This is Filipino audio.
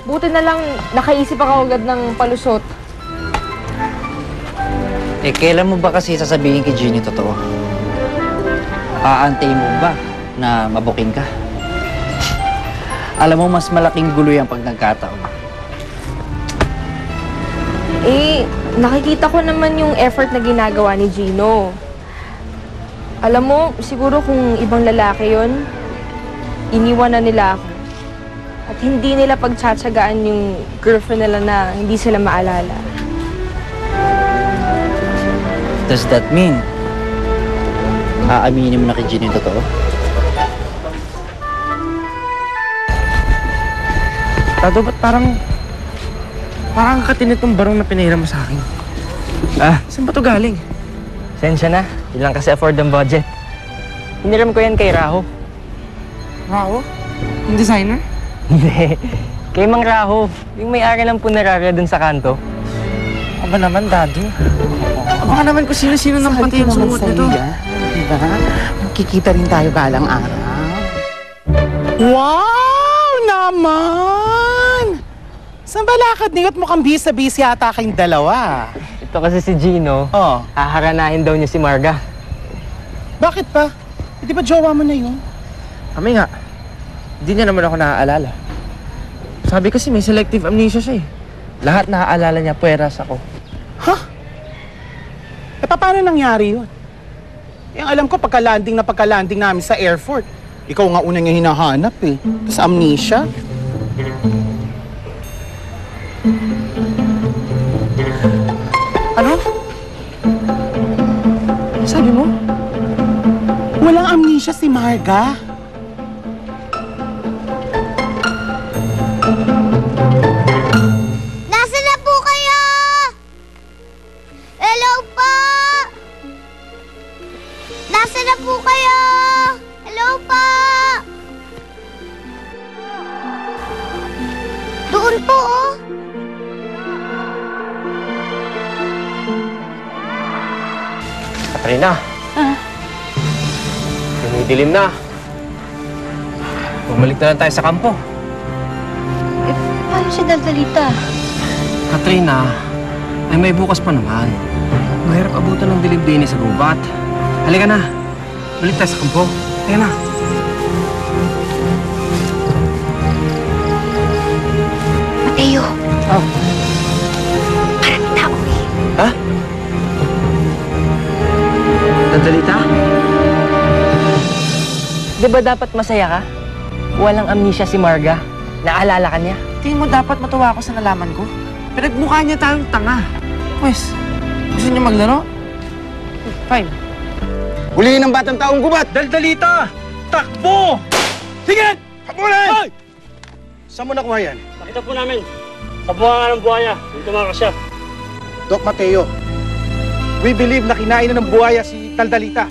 Buti na lang nakaisip ako agad ng palusot. Eh, kailan mo ba kasi sasabihin kay Ginny totoo? Aantayin mo ba na mabuking ka? Alam mo, mas malaking gulo yan pag nagkataon. Eh, nakikita ko naman yung effort na ginagawa ni Gino. Alam mo, siguro kung ibang lalaki yon, iniwan na nila ako. At hindi nila pagtsatsagaan yung girlfriend nila na hindi sila maalala. Does that mean, aaminin mo na kay Ginny yung totoo? Tado, ba't parang katinitong barong na pinahiram mo sa akin? Saan ba ito galing? Sensya na. Ilang kasi afford ang budget. Hiniram ko yan kay Raho. Raho? Yung designer? Hindi. Kay Mang Raho. Yung may-ari ng puneraria dun sa kanto. Aba naman, Dado. Baka naman kung sino-sino nang pati yung sumuot nito. Diba? Magkikita rin tayo balang araw. Wow naman! Saan ba lakad niyo at mukhang busy yata kayong dalawa? Ito kasi si Gino. Oh, Haharanahin daw niya si Marga. bakit pa? Di ba jowa mo na yun? Kami nga. Hindi niya naman ako naaalala. Sabi kasi may selective amnesia siya eh. Lahat naaalala niya, puweras ako. Huh? Eh, paano nangyari yun? Eh, alam ko, pagka-landing namin sa airport, ikaw nga una niya hinahanap eh. Tapos amnesia. Ano? Sabi mo? Walang amnesia si Marga. Nasaan na po kayo? Hello po? Nasaan na po kayo? Hello po? Doon po, oh. Katrina. Dumidilim na. Bumalik na lang tayo sa kampo. Paano si Daldalita? Katrina, ay may bukas pa naman. Mahirap abutan ng dilim din sa gubat. Halika na. Balik tayo sa kampo. Halika na. Mateo. Oh. Parang tao eh. Ha? Daldalita? Di ba dapat masaya ka? Walang amnesia si Marga. Naalala ka niya. Tingin mo dapat matuwa ako sa nalaman ko? Pinagmukha niya tayong tanga. Pwes, gusto niyo maglaro? Fine. Huliin ang batang taong gubat! Daldalita! Takbo! Sige! Habulin! Hoy! Saan mo nakuha yan? Nakita po namin. Sa buwangan ng buhaya. Dito mga siya. Doc Mateo, we believe na kinain na ng buhaya si Daldalita.